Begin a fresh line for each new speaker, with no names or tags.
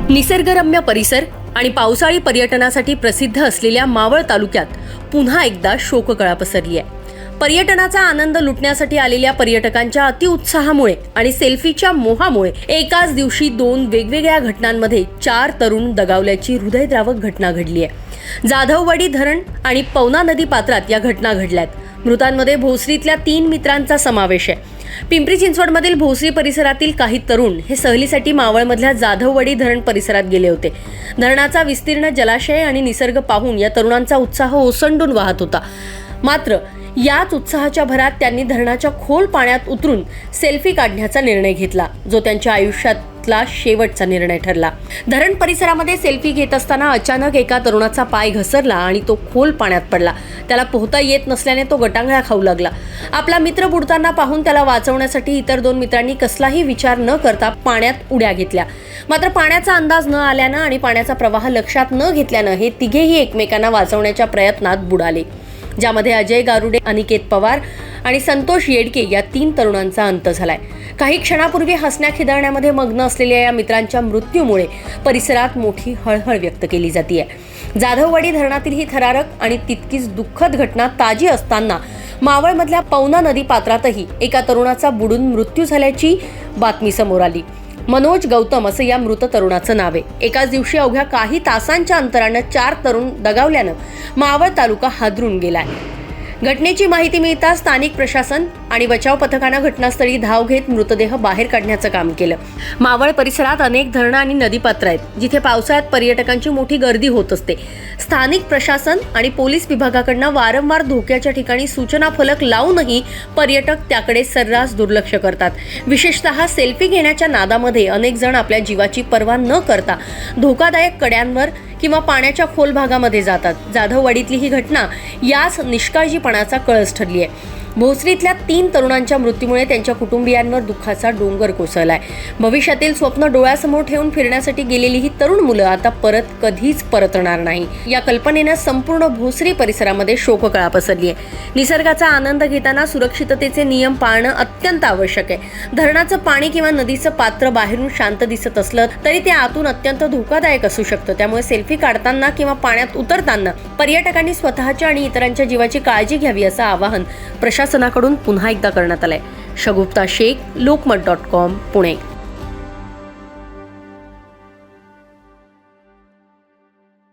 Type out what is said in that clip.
निसर्गरम्य परिसर आणि पावसाळी पर्यटनासाठी प्रसिद्ध असलेल्या मावळ तालुक्यात पुन्हा एकदा शोककळा पसरली आहे। पर्यटनाचा आनंद लुटण्यासाठी आलेल्या पर्यटकांच्या अतिउत्साहामुळे आणि सेल्फीच्या मोहामुळे एकाच दिवशी 2 वेगवेगळ्या घटनांमध्ये 4 तरुण दगावल्याची हृदयद्रावक घटना घडली आहे। जाधववाडी धरण आणि पवना नदी पात्रात या घटना घडल्यात। मृतांमध्ये भोसरीतल्या 3 मित्रांचा समावेश आहे। पिंपरी चिंचवडमधील भोसरी परिसरातील काही तरुण हे सहलीसाठी मावळमधल्या जाधववाडी धरण परिसरात गेले होते। धरणाचा विस्तीर्ण जलाशय आणि निसर्ग पाहून या तरुणांचा उत्साह ओसंडून वाहत होता। मात्र याच उत्साहाच्या भरात त्यांनी धरणाच्या खोल पाण्यात उतरून सेल्फी काढण्याचा निर्णय घेतला, जो त्यांच्या आयुष्यातला शेवटचा निर्णय ठरला। धरण परिसरामध्ये सेल्फी घेत असताना अचानक एका तरुणाचा पाय घसरला आणि तो खोल पाण्यात पडला। त्याला पोहता येत नसल्याने तो गटांगळा खाऊ लागला। आपला मित्र बुडताना पाहून त्याला वाचवण्यासाठी इतर 2 मित्रांनी कसलाही विचार न करता पाण्यात उड्या घेतल्या। मात्र पाण्याचा अंदाज न आल्यानं आणि पाण्याचा प्रवाह लक्षात न घेतल्यानं हे तिघेही एकमेकांना वाचवण्याच्या प्रयत्नात बुडाले, ज्यामध्ये अजय गारुडे, अनिकेत पवार आणि संतोष येडके या 3 तरुणांचा अंत झालाय। काही क्षणापूर्वी हसण्या खिदळण्यामध्ये मग्न असलेल्या या मित्रांच्या मृत्यूमुळे परिसरात मोठी हळहळ व्यक्त केली जाते। जाधववाडी धरणातील ही थरारक आणि तितकीच दुःखद घटना ताजी असताना मावळमधल्या पवना नदी पात्रातही एका तरुणाचा बुडून मृत्यू झाल्याची बातमी समोर आली। मनोज गौतम असं या मृत तरुणाचं नाव आहे। एकाच दिवशी अवघ्या काही तासांच्या अंतरानं 4 तरुण दगावल्यानं मावळ तालुका हादरून गेलाय। घटनेची माहिती मिळताच स्थानिक प्रशासन आणि बचाव पथकानं घटनास्थळी धाव घेत मृतदेह बाहेर काढण्याचं काम केलं। मावळ परिसरात अनेक धरणं आणि नदीपात्र आहेत, जिथे पावसाळ्यात पर्यटकांची मोठी गर्दी होत असते। स्थानिक प्रशासन आणि पोलीस विभागाकडनं वारंवार धोक्याच्या ठिकाणी सूचना फलक लावूनही पर्यटक त्याकडे सर्रास दुर्लक्ष करतात। विशेषतः सेल्फी घेण्याच्या नादामध्ये अनेक जण आपल्या जीवाची पर्वा न करता धोकादायक कड्यांवर किंवा पाण्याच्या खोल भागामध्ये जातात। जाधववाडीतली ही घटना याच निष्काळजीपणाचा कळस ठरली आहे। भोसरीतल्या 3 तरुणांच्या मृत्यूमुळे त्यांच्या कुटुंबियांवर दुःखाचा डोंगर कोसळलाय। भविष्यातील स्वप्न डोळ्यासमोर ठेवून फिरण्यासाठी गेलेली ही तरुण मुलं आता कधीच परतणार नाही, या कल्पनेनं संपूर्ण भोसरी परिसरामध्ये शोककळा पसरली आहे। निसर्गाचा आनंद घेताना सुरक्षिततेचे नियम पाळणं अत्यंत आवश्यक आहे। धरणाचं पाणी किंवा नदीचं पात्र बाहेरून शांत दिसत असलं तरी ते आतून अत्यंत धोकादायक असू शकतं। त्यामुळे सेल्फी काढताना किंवा पाण्यात उतरताना पर्यटकांनी स्वतःच्या आणि इतरांच्या जीवाची काळजी घ्यावी असं आवाहन प्रशासनाकडून पुन्हा एकदा करण्यात आलंय। शगुफ्ता शेख, लोकमत.com, पुणे।